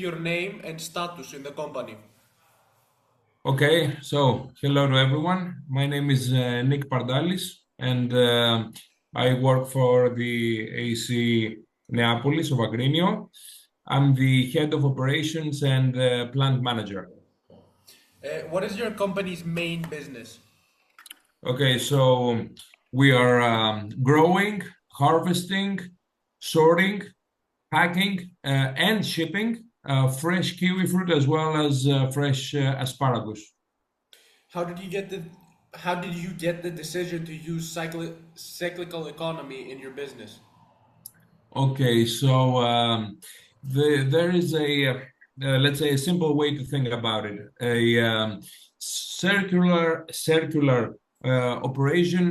your name and status in the company. Okay, so hello to everyone. My name is Nick Pardalis, and I work for the AC Neapolis of Agrinio. I'm the head of operations and plant manager. What is your company's main business? Okay, so we are growing, harvesting, sorting, packing, and shipping fresh kiwi fruit as well as fresh asparagus. How did you get the how did you get the decision to use cyclical economy in your business? Okay, so there is let's say a simple way to think about it. A circular operation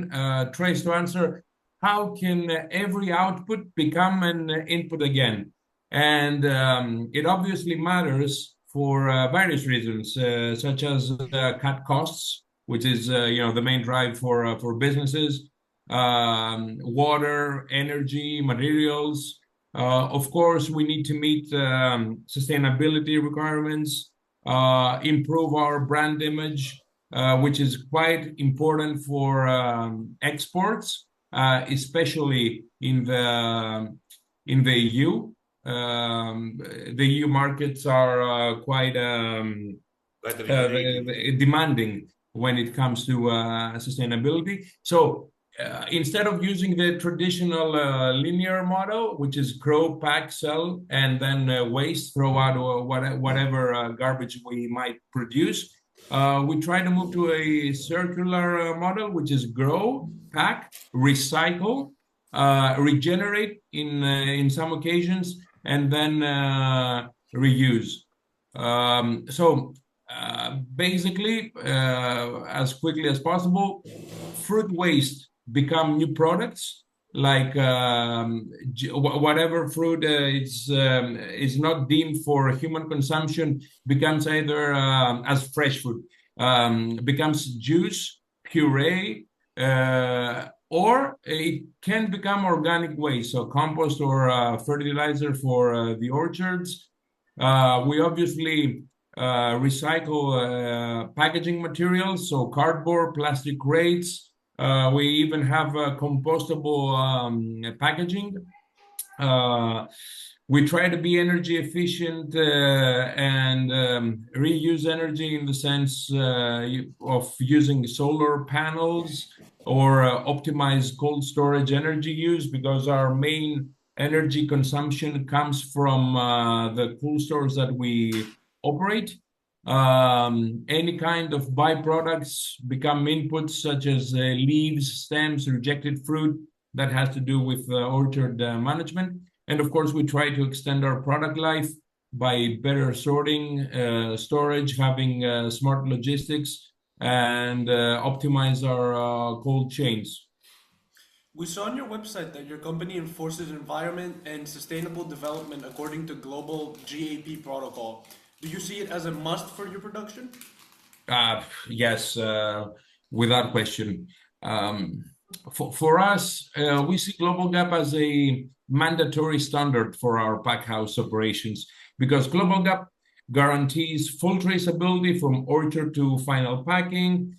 tries to answer how can every output become an input again, and it obviously matters for various reasons, such as cut costs, which is the main drive for businesses, water, energy, materials. Of course, we need to meet sustainability requirements, improve our brand image, which is quite important for exports, especially in the EU. The EU markets are quite demanding when it comes to sustainability. So instead of using the traditional linear model, which is grow, pack, sell, and then waste, throw out whatever garbage we might produce, we try to move to a circular model, which is grow, pack, recycle, regenerate in some occasions, and then reuse. Basically, as quickly as possible, fruit waste become new products, like whatever fruit is not deemed for human consumption becomes either as fresh fruit, becomes juice, puree, or it can become organic waste, so compost or fertilizer for the orchards. We obviously recycle packaging materials, so cardboard, plastic crates. We even have compostable packaging. We try to be energy efficient and reuse energy in the sense of using solar panels or optimize cold storage energy use, because our main energy consumption comes from the cool stores that we operate. Any kind of byproducts become inputs, such as leaves, stems, rejected fruit, that has to do with orchard management. And of course, we try to extend our product life by better sorting, storage, having smart logistics, and optimize our cold chains. We saw on your website that your company enforces environment and sustainable development according to global GAP protocol. Do you see it as a must for your production? Yes, without question. For us, we see Global Gap as a mandatory standard for our pack house operations, because Global Gap guarantees full traceability from orchard to final packing,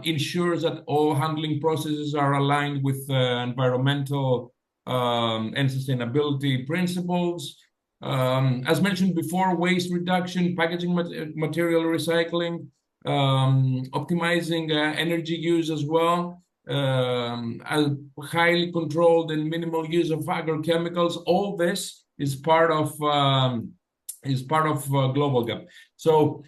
ensures that all handling processes are aligned with environmental and sustainability principles. As mentioned before, waste reduction, packaging material recycling, optimizing energy use as well, a highly controlled and minimal use of agrochemicals. All this is part of Global Gap. So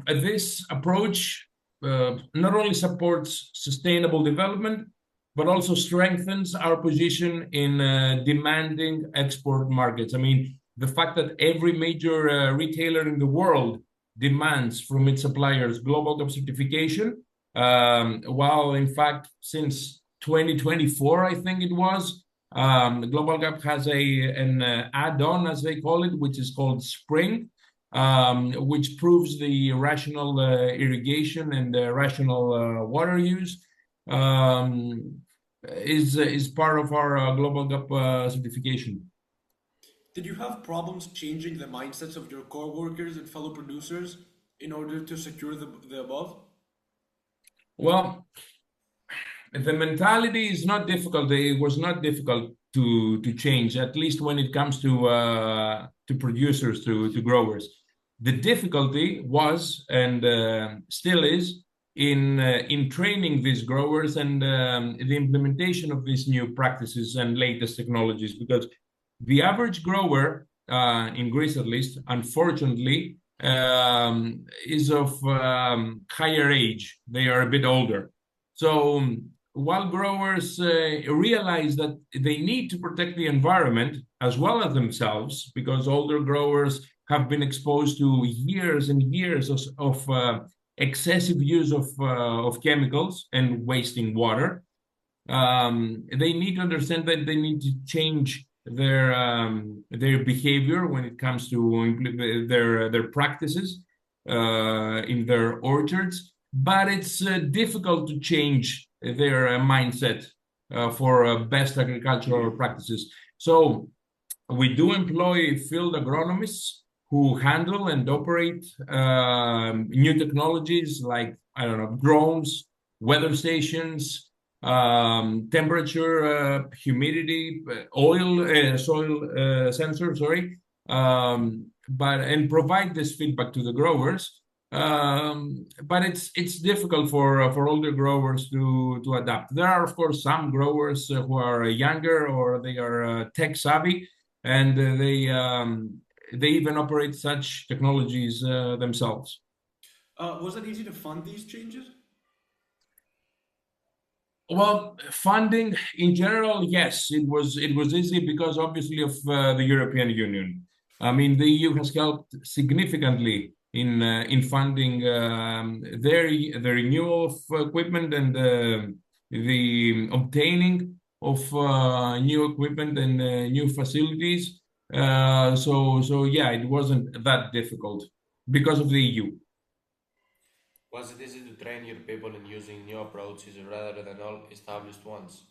this approach not only supports sustainable development, but also strengthens our position in demanding export markets. I mean, the fact that every major retailer in the world demands from its suppliers Global Gap certification, while in fact since 2024, I think it was, Global Gap has an add-on, as they call it, which is called Spring, which proves the rational irrigation and rational water use, is part of our Global Gap certification. Did you have problems changing the mindsets of your co-workers and fellow producers in order to secure the above? Well, the mentality is not difficult. It was not difficult to change, at least when it comes to producers, to growers. The difficulty was and still is in training these growers and the implementation of these new practices and latest technologies, because the average grower in Greece, at least, unfortunately, is of higher age. They are a bit older. So while growers realize that they need to protect the environment as well as themselves, because older growers have been exposed to years and years of excessive use of chemicals and wasting water, they need to understand that they need to change their behavior when it comes to their practices in their orchards. But it's difficult to change their mindset for best agricultural practices. So we do employ field agronomists who handle and operate new technologies like, I don't know, drones, weather stations, temperature, humidity, soil sensor, sorry, and provide this feedback to the growers. But it's difficult for older growers to adapt. There are, of course, some growers who are younger or they are tech savvy, and they even operate such technologies themselves. Was it easy to fund these changes? Well, funding in general, yes, it was easy because obviously of the European Union. I mean, the EU has helped significantly in funding the renewal of equipment and the obtaining of new equipment and new facilities. So yeah, it wasn't that difficult because of the EU. Was it easy to train your people in using new approaches rather than all established ones?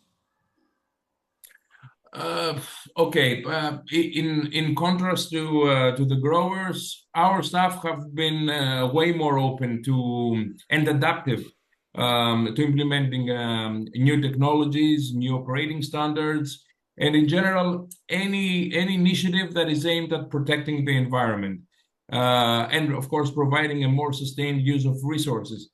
Okay, in contrast to the growers, our staff have been way more open to and adaptive to implementing new technologies, new operating standards, and in general, any initiative that is aimed at protecting the environment, and of course, providing a more sustained use of resources.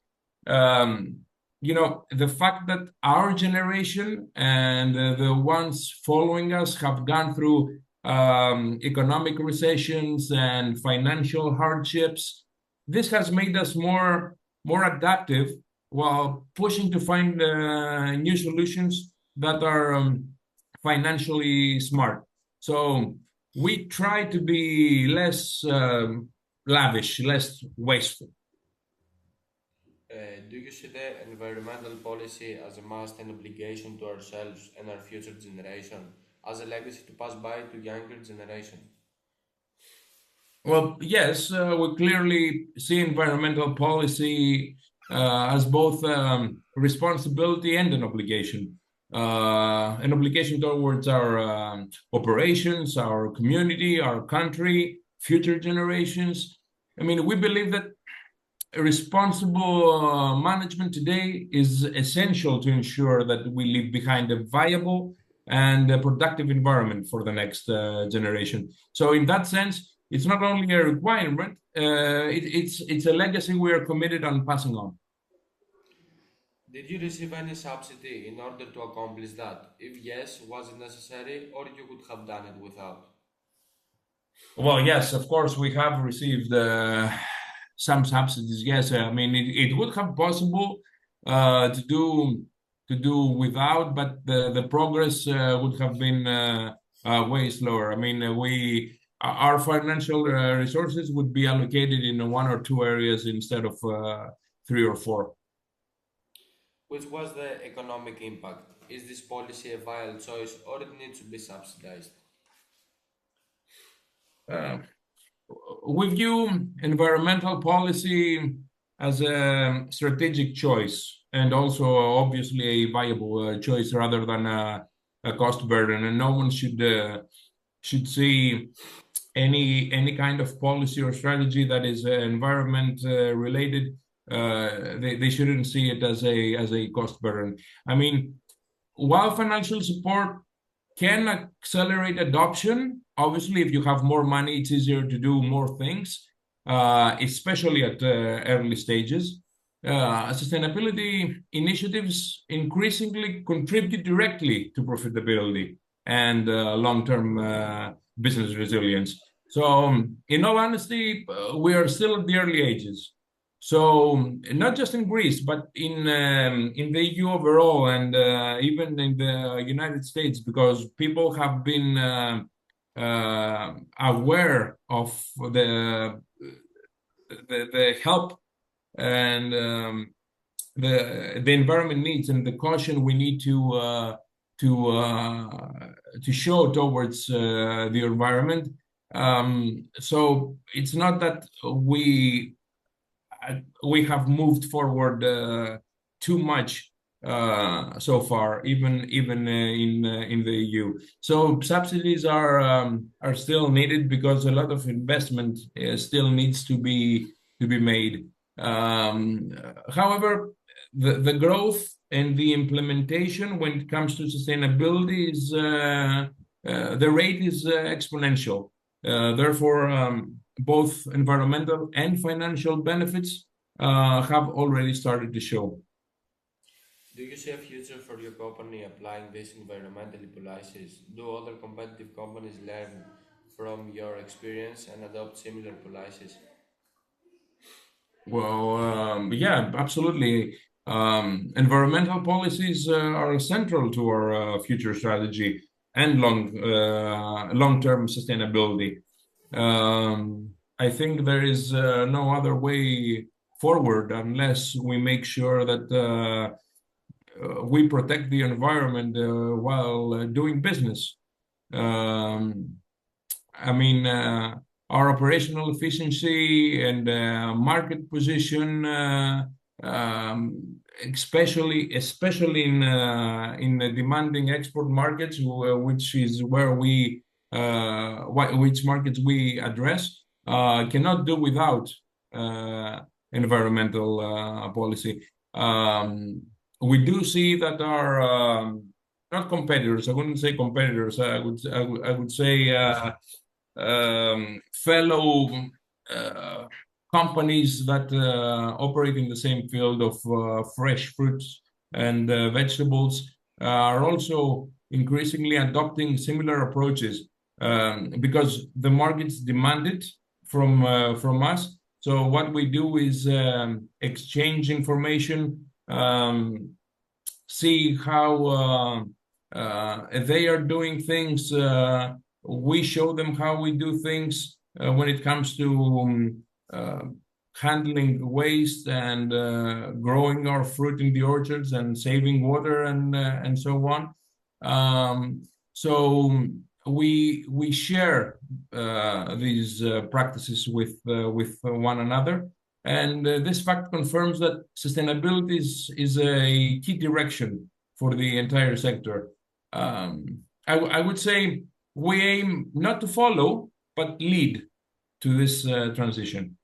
You know, the fact that our generation and the ones following us have gone through economic recessions and financial hardships, this has made us more adaptive while pushing to find new solutions that are financially smart. So we try to be less lavish, less wasteful. Do you see the environmental policy as a must and obligation to ourselves and our future generation, as a legacy to pass by to younger generation? Well, yes, we clearly see environmental policy as both responsibility and an obligation. An obligation towards our operations, our community, our country, future generations. I mean, we believe that responsible management today is essential to ensure that we leave behind a viable and a productive environment for the next generation. So in that sense, it's not only a requirement, it's a legacy we are committed on passing on. Did you receive any subsidy in order to accomplish that? If yes, was it necessary or you could have done it without? Well, yes, of course, we have received some subsidies. Yes, I mean it would have possible to do without, but the progress would have been way slower. I mean, our financial resources would be allocated in one or two areas instead of three or four. Which was the economic impact? Is this policy a viable choice or it needs to be subsidized? Uh, we view environmental policy as a strategic choice and also obviously a viable choice rather than a cost burden. And no one should should see any kind of policy or strategy that is environment related. They shouldn't see it as a cost burden. I mean, while financial support can accelerate adoption, obviously, if you have more money, it's easier to do more things, especially at early stages. Sustainability initiatives increasingly contribute directly to profitability and long-term business resilience. So, in all honesty, we are still at the early ages. So, not just in Greece, but in the EU overall, and even in the United States, because people have been aware of the help and the environment needs and the caution we need to show towards the environment. So it's not that we have moved forward too much so far, even in the EU. So subsidies are still needed because a lot of investment still needs to be made. However, the growth and the implementation when it comes to sustainability is the rate is exponential. Therefore, both environmental and financial benefits have already started to show. Do you see a future for your company applying these environmental policies? Do other competitive companies learn from your experience and adopt similar policies? Well, yeah, absolutely. Environmental policies are central to our future strategy and long-term sustainability. I think there is no other way forward unless we make sure that we protect the environment while doing business. I mean, our operational efficiency and market position, especially in the demanding export markets, which is where which markets we address, cannot do without environmental policy. We do see that our not competitors. I wouldn't say competitors. I would say fellow companies that operate in the same field of fresh fruits and vegetables are also increasingly adopting similar approaches because the markets demand it from us. So what we do is exchange information, see how they are doing things. We show them how we do things when it comes to handling waste and growing our fruit in the orchards and saving water and so on. So we share these practices with one another, and this fact confirms that sustainability is a key direction for the entire sector. I would say we aim not to follow, but lead to this transition.